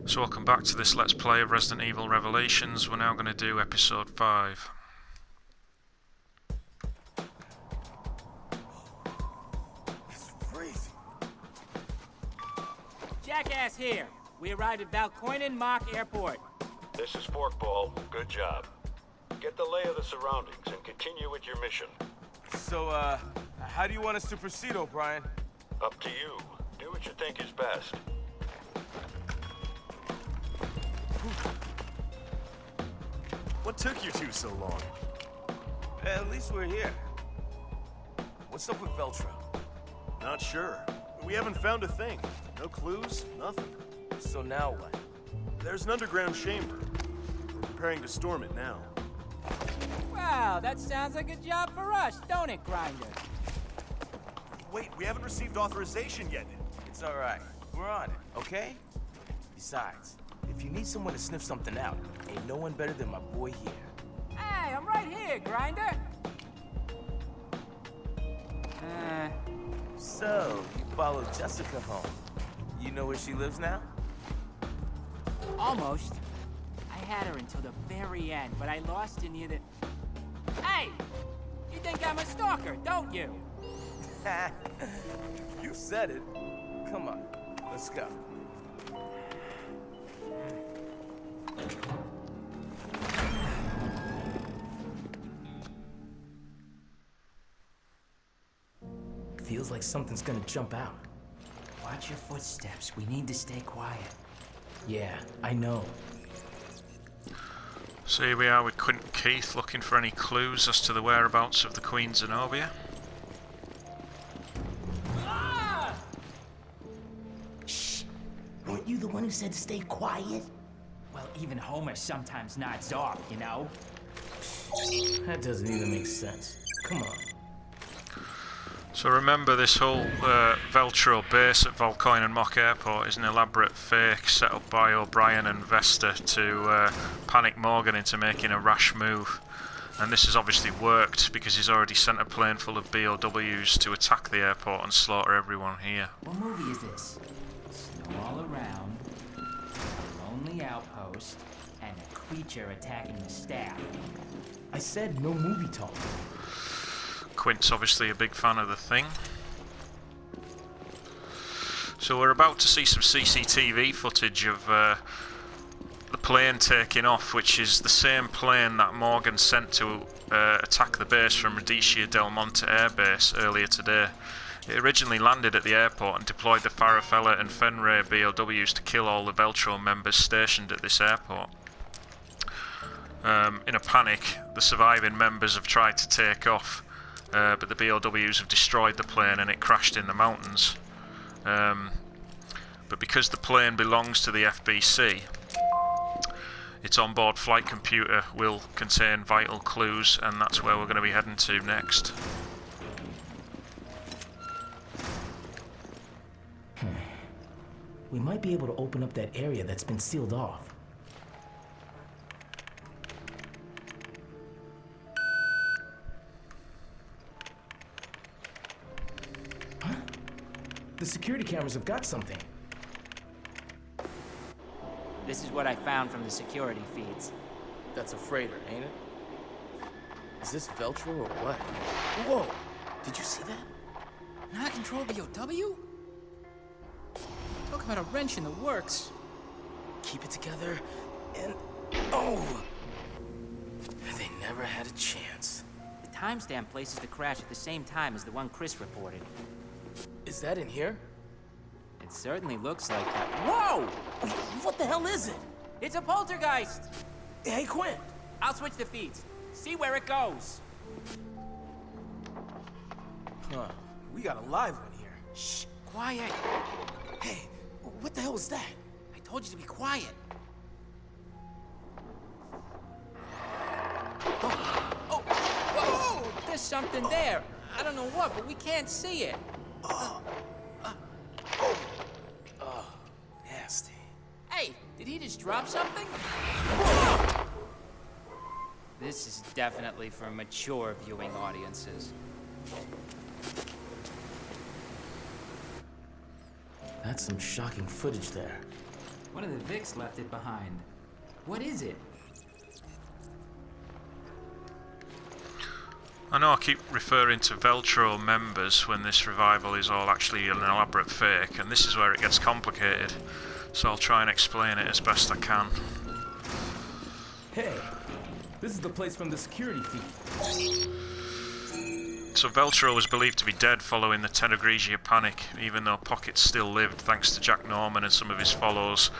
So welcome back to this Let's Play of Resident Evil Revelations. We're now going to do episode 5. It's freezing. Jackass here. We arrived at Valkoinen Mock Airport. This is Forkball. Good job. Get the lay of the surroundings and continue with your mission. So, how do you want us to proceed, O'Brien? Up to you. Do what you think is best. What took you two so long? At least we're here. What's up with Veltro? Not sure. We haven't found a thing. No clues, nothing. So now what? There's an underground chamber. We're preparing to storm it now. Wow, that sounds like a job for us, don't it, Grinder? Wait, we haven't received authorization yet. It's all right. We're on it, okay? Besides, if you need someone to sniff something out, ain't no one better than my boy here. Hey, I'm right here, Grinder. So, you followed Jessica home. You know where she lives now? Almost. I had her until the very end, but I lost her near the... Hey! You think I'm a stalker, don't you? You said it. Come on, let's go. Feels like something's gonna jump out. Watch your footsteps. We need to stay quiet. Yeah, I know. So here we are with Quint and Keith looking for any clues as to the whereabouts of the Queen Zenobia. Shh! Weren't you the one who said to stay quiet? Well, even Homer sometimes nods off, you know? That doesn't even make sense. Come on. So remember, this whole Veltro base at Valkoinen Mock Airport is an elaborate fake set up by O'Brien and Vesta to panic Morgan into making a rash move. And this has obviously worked because he's already sent a plane full of BOWs to attack the airport and slaughter everyone here. What movie is this? Snow all around, a lonely outpost, and a creature attacking the staff. I said no movie talk. Quint's obviously a big fan of the thing. So we're about to see some CCTV footage of the plane taking off, which is the same plane that Morgan sent to attack the base from Radicia Del Monte Air Base earlier today. It originally landed at the airport and deployed the Farafella and Fenray BOWs to kill all the Veltro members stationed at this airport. In a panic, the surviving members have tried to take off, but the BOWs have destroyed the plane and it crashed in the mountains. But because the plane belongs to the FBC, its onboard flight computer will contain vital clues, and that's where we're going to be heading to next. We might be able to open up that area that's been sealed off. Huh? The security cameras have got something. This is what I found from the security feeds. That's a freighter, ain't it? Is this Veltro or what? Whoa! Did you see that? Not control BOW? Talk about a wrench in the works. Keep it together, and... Oh! They never had a chance. The timestamp places the crash at the same time as the one Chris reported. Is that in here? It certainly looks like that. Whoa! What the hell is it? It's a poltergeist! Hey, Quint! I'll switch the feeds. See where it goes. Huh. We got a live one here. Shh, quiet. Hey, what the hell was that? I told you to be quiet. Oh, whoa! There's something there. I don't know what, but we can't see it. Nasty. Hey, did he just drop something? This is definitely for mature viewing audiences. That's some shocking footage there. One of the Vics left it behind. What is it? I know I keep referring to Veltro members when this revival is all actually an elaborate fake, and this is where it gets complicated, so I'll try and explain it as best I can. Hey, this is the place from the security feed. So Veltro was believed to be dead following the Tenegregia panic, even though Pocket still lived thanks to Jack Norman and some of his followers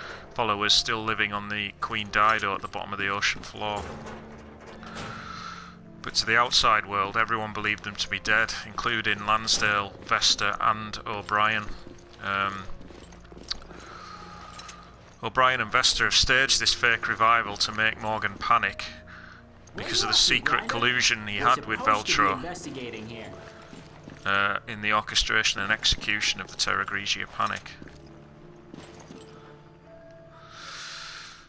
still living on the Queen Dido at the bottom of the ocean floor. But to the outside world, everyone believed them to be dead, including Lansdale, Vesta and O'Brien. O'Brien and Vesta have staged this fake revival to make Morgan panic because of the secret collusion he had with Veltro in the orchestration and execution of the Terra Grigia panic.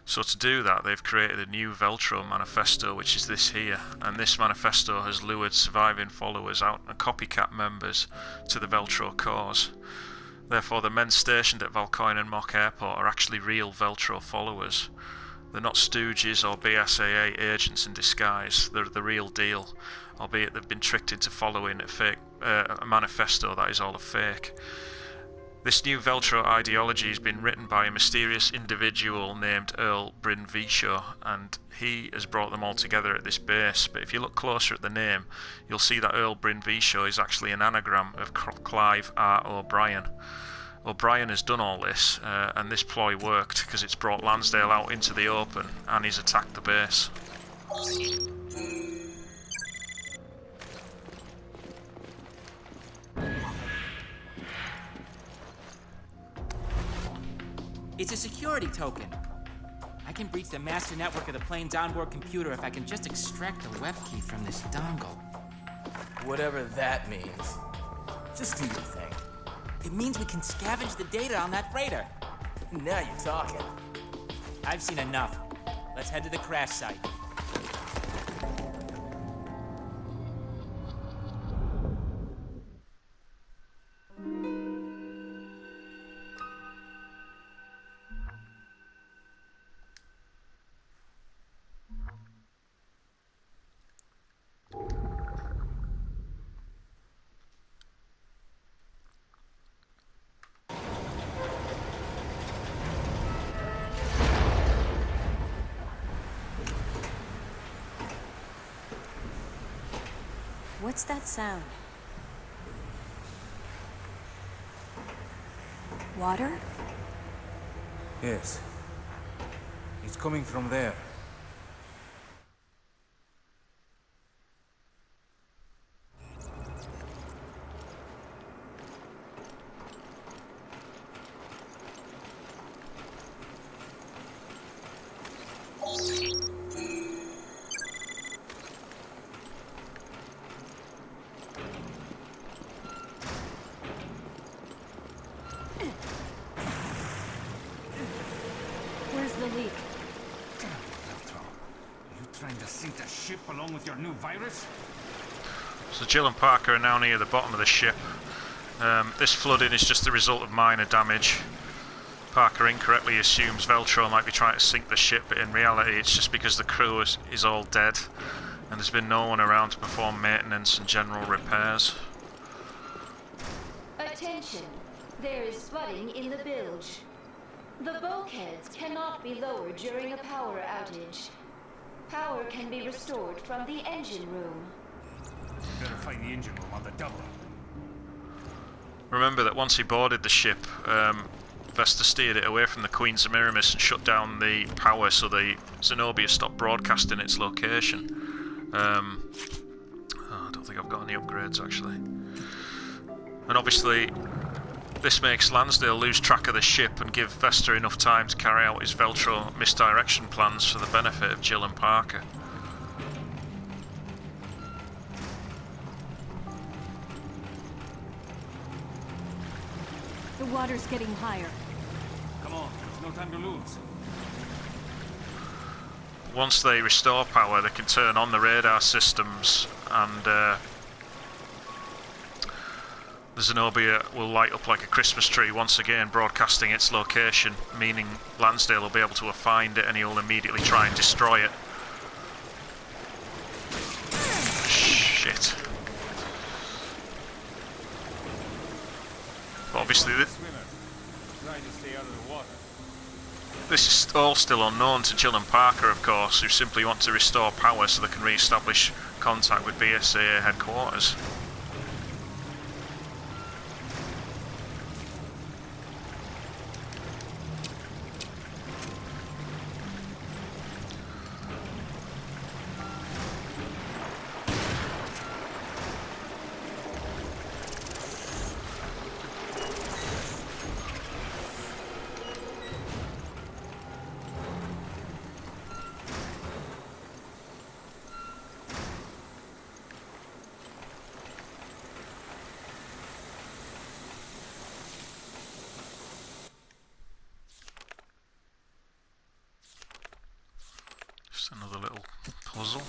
So to do that, they've created a new Veltro manifesto, which is this here, and this manifesto has lured surviving followers out and copycat members to the Veltro cause. Therefore, the men stationed at Valcoin and Mock Airport are actually real Veltro followers. They're not stooges or BSAA agents in disguise, they're the real deal, albeit they've been tricked into following a manifesto that is all a fake. This new Veltro ideology has been written by a mysterious individual named Earl Bryn Vishaw, and he has brought them all together at this base. But if you look closer at the name, you'll see that Earl Bryn Vishaw is actually an anagram of Clive R. O'Brien. O'Brien has done all this, and this ploy worked because it's brought Lansdale out into the open and he's attacked the base. It's a security token. I can breach the master network of the plane's onboard computer if I can just extract the web key from this dongle. Whatever that means. Just do your thing. It means we can scavenge the data on that freighter. Now you're talking. I've seen enough. Let's head to the crash site. What's that sound? Water? Yes. It's coming from there. Where's the leak? Are you trying to sink the ship along with your new virus? So Jill and Parker are now near the bottom of the ship. This flooding is just the result of minor damage. Parker incorrectly assumes Veltro might be trying to sink the ship, but in reality it's just because the crew is all dead and there's been no one around to perform maintenance and general repairs. Attention! There is flooding in the bilge. The bulkheads cannot be lowered during a power outage. Power can be restored from the engine room. Better find the engine room on the double. Remember that once he boarded the ship, Vesta steered it away from the Queen Semiramis and shut down the power so the Zenobia stopped broadcasting its location. I don't think I've got any upgrades actually. And obviously this makes Lansdale lose track of the ship and give Vesta enough time to carry out his Veltro misdirection plans for the benefit of Jill and Parker. The water's getting higher. Come on, there's no time to lose. Once they restore power, they can turn on the radar systems and The Zenobia will light up like a Christmas tree once again, broadcasting its location, meaning Lansdale will be able to find it and he'll immediately try and destroy it. Shit. But obviously this is all still unknown to Jill and Parker, of course, who simply want to restore power so they can re-establish contact with BSAA headquarters. Another little puzzle.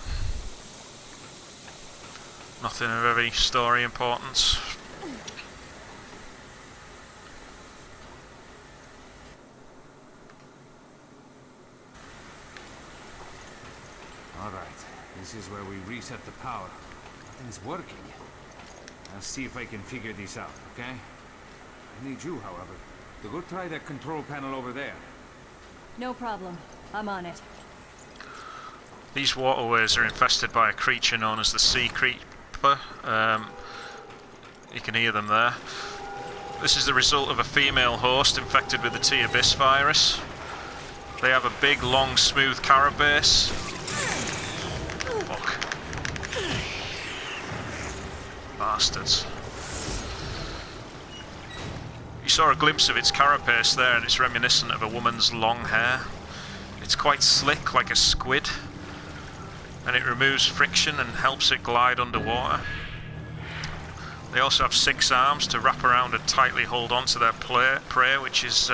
Nothing of any story importance. Alright, this is where we reset the power. Nothing's working. I'll see if I can figure this out, okay? I need you, however, to go try that control panel over there. No problem. I'm on it. These waterways are infested by a creature known as the sea creeper. You can hear them there. This is the result of a female host infected with the T-Abyss virus. They have a big, long, smooth carapace. Fuck. Bastards. You saw a glimpse of its carapace there, and it's reminiscent of a woman's long hair. It's quite slick, like a squid, and it removes friction and helps it glide underwater. They also have 6 arms to wrap around and tightly hold on to their prey, which is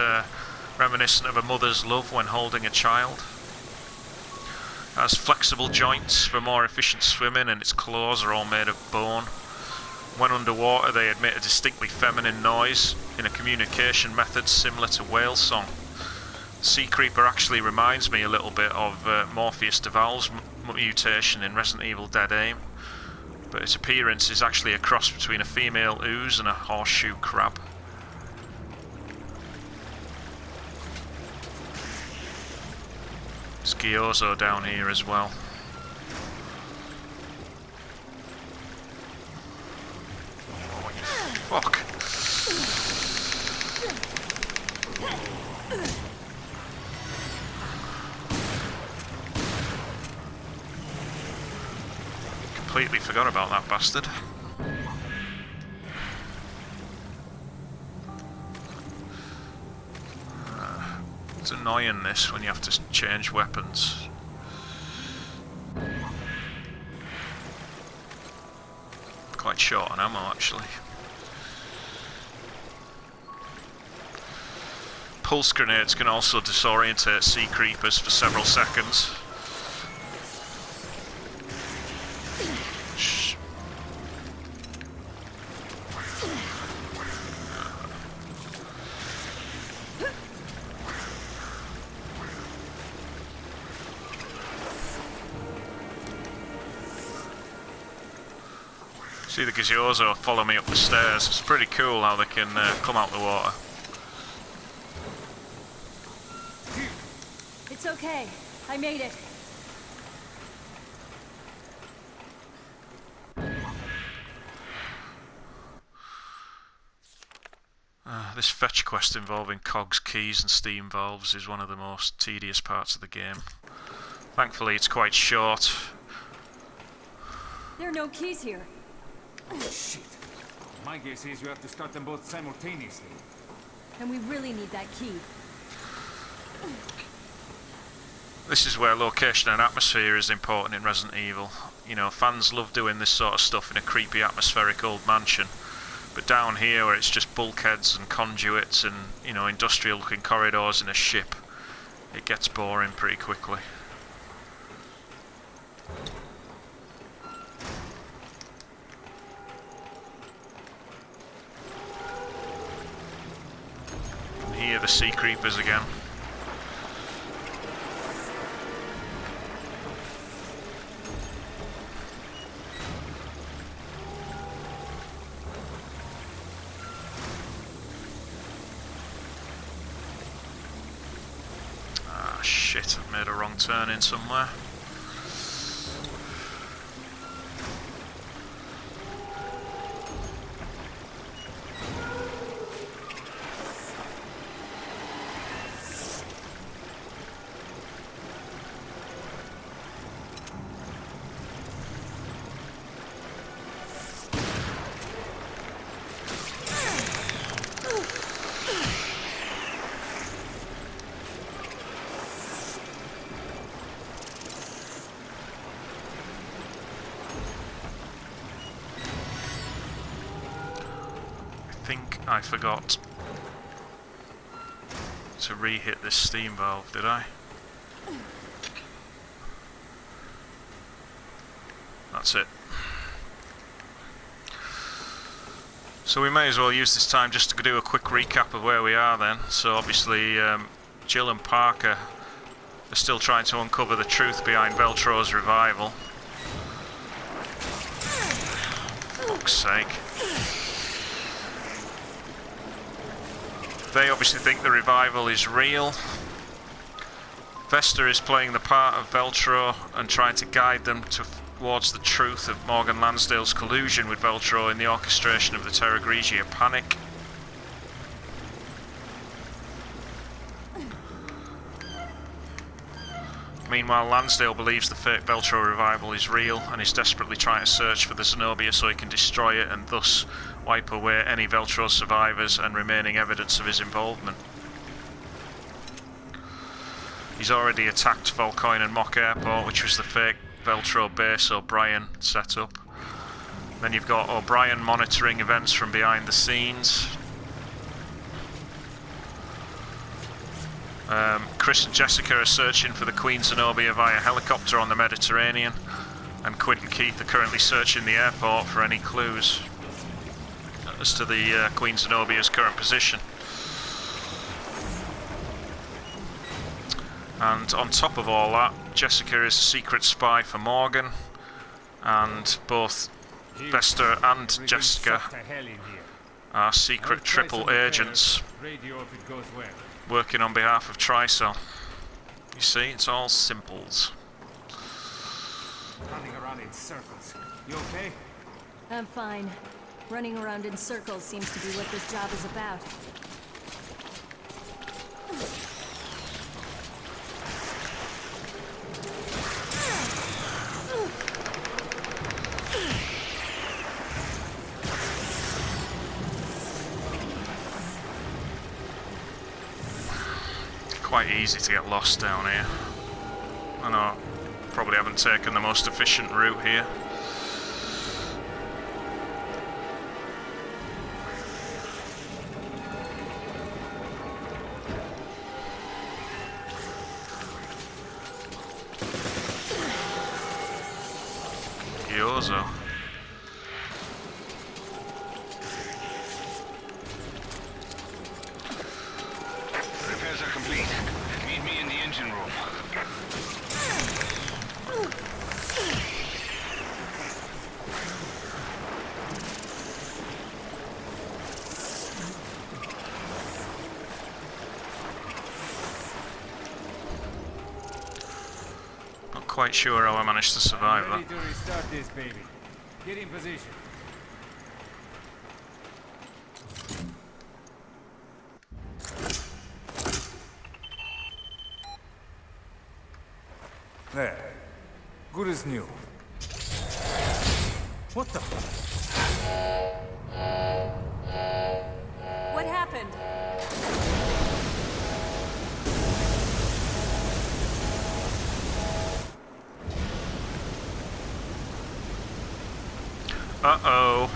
reminiscent of a mother's love when holding a child. It has flexible joints for more efficient swimming, and its claws are all made of bone. When underwater, they emit a distinctly feminine noise in a communication method similar to whale song. Sea Creeper actually reminds me a little bit of Morpheus DeVal's mutation in Resident Evil Dead Aim, but its appearance is actually a cross between a female ooze and a horseshoe crab. There's Gyozo down here as well. Fuck. Completely forgot about that bastard. It's annoying this when you have to change weapons. Quite short on ammo actually. Pulse grenades can also disorientate sea creepers for several seconds. See the Gyozo follow me up the stairs. It's pretty cool how they can come out the water. It's okay. I made it. This fetch quest involving cogs, keys and steam valves is one of the most tedious parts of the game. Thankfully it's quite short. There are no keys here. Shit. My guess is you have to start them both simultaneously. And we really need that key. This is where location and atmosphere is important in Resident Evil. You know, fans love doing this sort of stuff in a creepy atmospheric old mansion. But down here where it's just bulkheads and conduits and, you know, industrial looking corridors in a ship, it gets boring pretty quickly. hear the sea creepers again. Ah, shit, I've made a wrong turn in somewhere. I forgot to re-hit this steam valve, did I? That's it. So we may as well use this time just to do a quick recap of where we are then. So obviously Jill and Parker are still trying to uncover the truth behind Veltro's revival. For fuck's sake. They obviously think the revival is real. Vesta is playing the part of Veltro and trying to guide them towards the truth of Morgan Lansdale's collusion with Veltro in the orchestration of the Terra Grigia panic. Meanwhile, Lansdale believes the fake Veltro revival is real and is desperately trying to search for the Zenobia so he can destroy it and thus wipe away any Veltro survivors and remaining evidence of his involvement. He's already attacked Volcoin and Mock Airport, which was the fake Veltro base O'Brien set up. Then you've got O'Brien monitoring events from behind the scenes. Chris and Jessica are searching for the Queen Zenobia via helicopter on the Mediterranean, and Quint and Keith are currently searching the airport for any clues as to the Queen Zenobia's current position. And on top of all that, Jessica is a secret spy for Morgan, and both Vesta and Jessica are secret triple agents working on behalf of Tricell. You see, it's all simples. Running around in circles. You okay? I'm fine. Running around in circles seems to be what this job is about. Quite easy to get lost down here. I know, probably haven't taken the most efficient route here. Yozo. Repairs are complete. Meet me in the engine room. Not quite sure how I managed to survive that. Ready to restart this baby. Get in position. There. Good as new. What the? What happened? Uh-oh.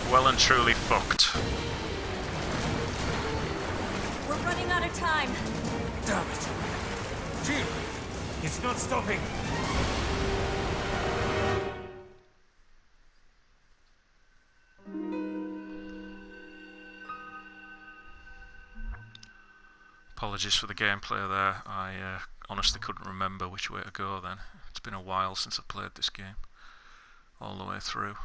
Well and truly fucked. We're running out of time. Damn it. Jill! It's not stopping! Apologies for the gameplay there. I honestly couldn't remember which way to go then. It's been a while since I played this game. All the way through.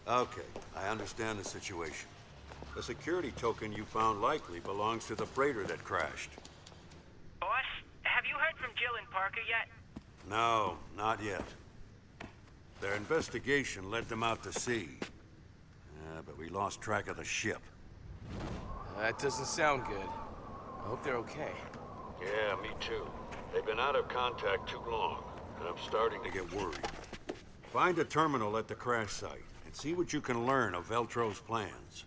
Okay, I understand the situation. The security token you found likely belongs to the freighter that crashed. Boss, have you heard from Jill and Parker yet? No, not yet. Their investigation led them out to sea. But we lost track of the ship. That doesn't sound good. I hope they're okay. Yeah, me too. They've been out of contact too long, and I'm starting to get worried. Find a terminal at the crash site, and see what you can learn of Veltro's plans.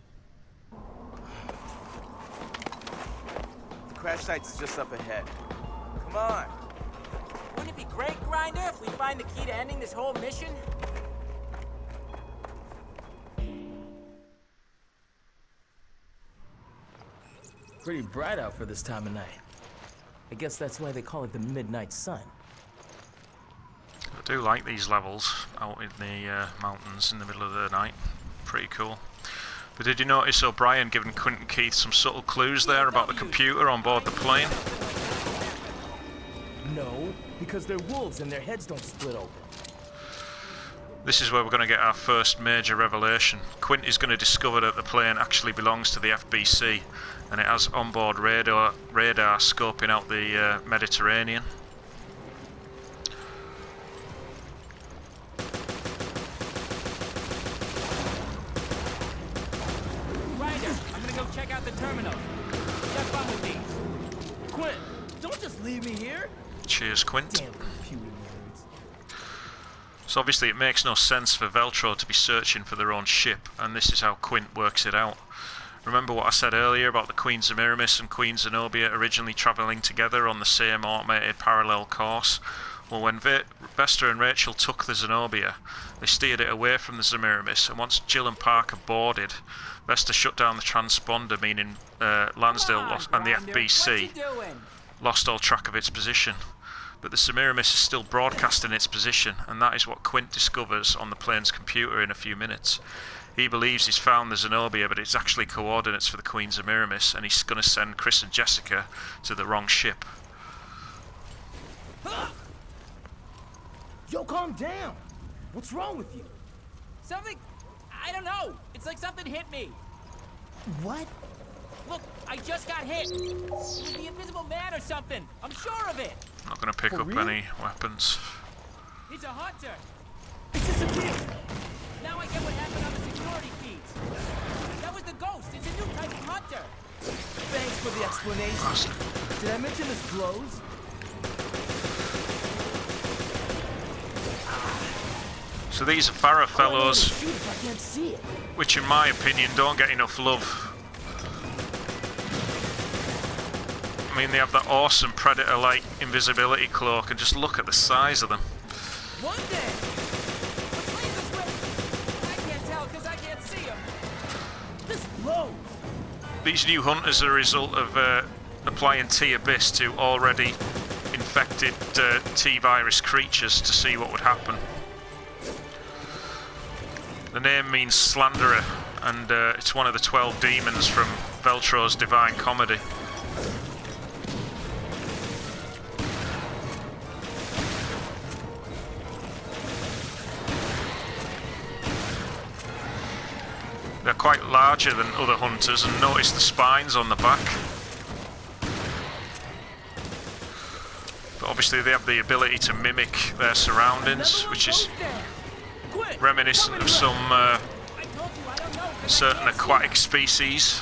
The crash site's just up ahead. Come on. Wouldn't it be great, Grinder, if we find the key to ending this whole mission? Pretty bright out for this time of night. I guess that's why they call it the Midnight Sun. I do like these levels out in the mountains in the middle of the night. Pretty cool. But did you notice O'Brien giving Quint and Keith some subtle clues there about the computer on board the plane? No, because they're wolves and their heads don't split open. This is where we're going to get our first major revelation. Quint is going to discover that the plane actually belongs to the FBC, and it has onboard radar scoping out the Mediterranean. Grinder, I'm gonna go check out the terminal. Have fun with these. Quint, don't just leave me here. Cheers, Quint. Damn computer nerds. So obviously it makes no sense for Veltro to be searching for their own ship, and this is how Quint works it out. Remember what I said earlier about the Queen Semiramis and Queen Zenobia originally travelling together on the same automated parallel course? Well, when Vesta and Rachel took the Zenobia, they steered it away from the Semiramis, and once Jill and Parker boarded, Vesta shut down the transponder, meaning Lansdale and the FBC lost all track of its position. But the Semiramis is still broadcasting its position, and that is what Quint discovers on the plane's computer in a few minutes. He believes he's found the Zenobia, but it's actually coordinates for the Queen Semiramis, and he's going to send Chris and Jessica to the wrong ship. Yo, calm down. What's wrong with you? Something... I don't know. It's like something hit me. What? Look, I just got hit. It was the Invisible Man or something. I'm sure of it. Not going to pick up any weapons. He's a hunter. It disappeared. Now I get what happened on the security feeds. That was the ghost. It's a new type of hunter. Thanks for the explanation. Did I mention his clothes? So these are Farah fellows, Shoot if I can't see it. which in my opinion don't get enough love. I mean, they have that awesome Predator-like invisibility cloak, and just look at the size of them. One day. Which way is this way? I can't tell because I can't see him. This blows. These new hunters are a result of applying T-Abyss to already infected T-virus creatures to see what would happen. The name means slanderer, and it's one of the 12 demons from Veltro's Divine Comedy. They're quite larger than other hunters, and notice the spines on the back. But obviously they have the ability to mimic their surroundings, which is reminiscent of some certain aquatic species,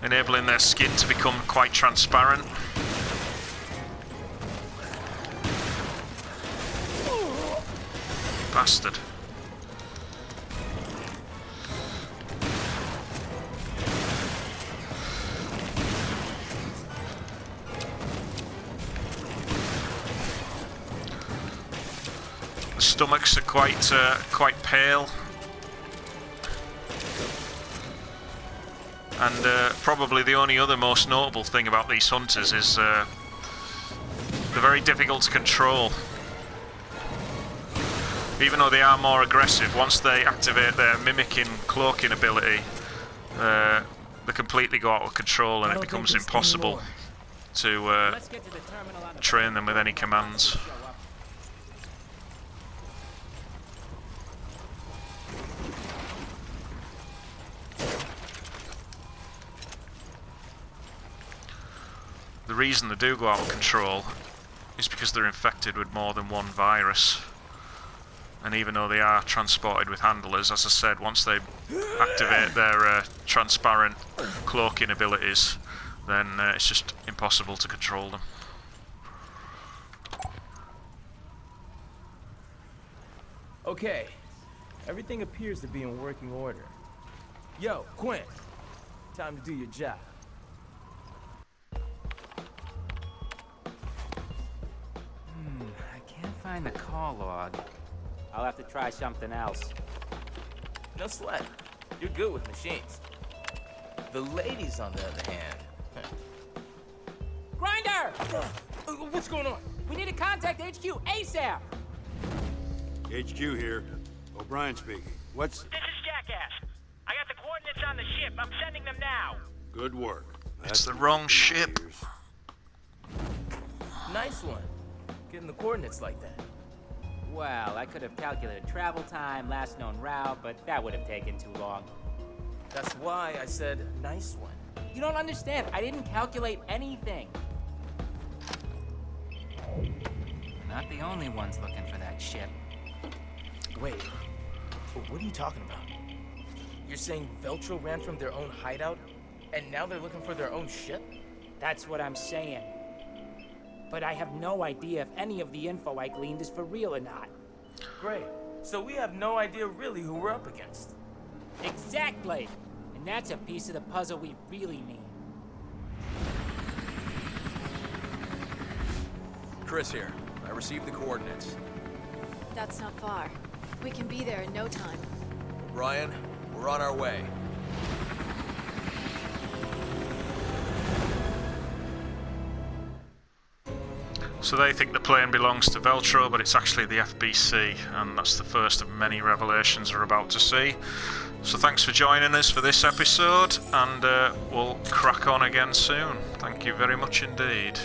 enabling their skin to become quite transparent. Bastard. The stomachs are quite pale. And probably the only other most notable thing about these hunters is they're very difficult to control. Even though they are more aggressive, once they activate their mimicking cloaking ability, they completely go out of control and it becomes impossible to train them with any commands. The reason they do go out of control is because they're infected with more than one virus. And even though they are transported with handlers, as I said, once they activate their transparent cloaking abilities, then it's just impossible to control them. Okay, everything appears to be in working order. Yo, Quinn, time to do your job. I can't find the call log. I'll have to try something else. No sweat. You're good with machines. The ladies, on the other hand... Grinder! What's going on? We need to contact HQ ASAP! HQ here. O'Brien speaking. What's... This is Jackass. I got the coordinates on the ship. I'm sending them now. Good work. It's the wrong ship. Nice one. Getting the coordinates like that. Well, I could have calculated travel time, last known route, but that would have taken too long. That's why I said nice one. You don't understand. I didn't calculate anything. We're not the only ones looking for that ship. Wait, what are you talking about? You're saying Veltro ran from their own hideout, and now they're looking for their own ship? That's what I'm saying. But I have no idea if any of the info I gleaned is for real or not. Great. So we have no idea really who we're up against. Exactly. And that's a piece of the puzzle we really need. Chris here. I received the coordinates. That's not far. We can be there in no time. Brian, we're on our way. So they think the plane belongs to Veltro, but it's actually the FBC, and that's the first of many revelations we're about to see. So thanks for joining us for this episode, and we'll crack on again soon. Thank you very much indeed.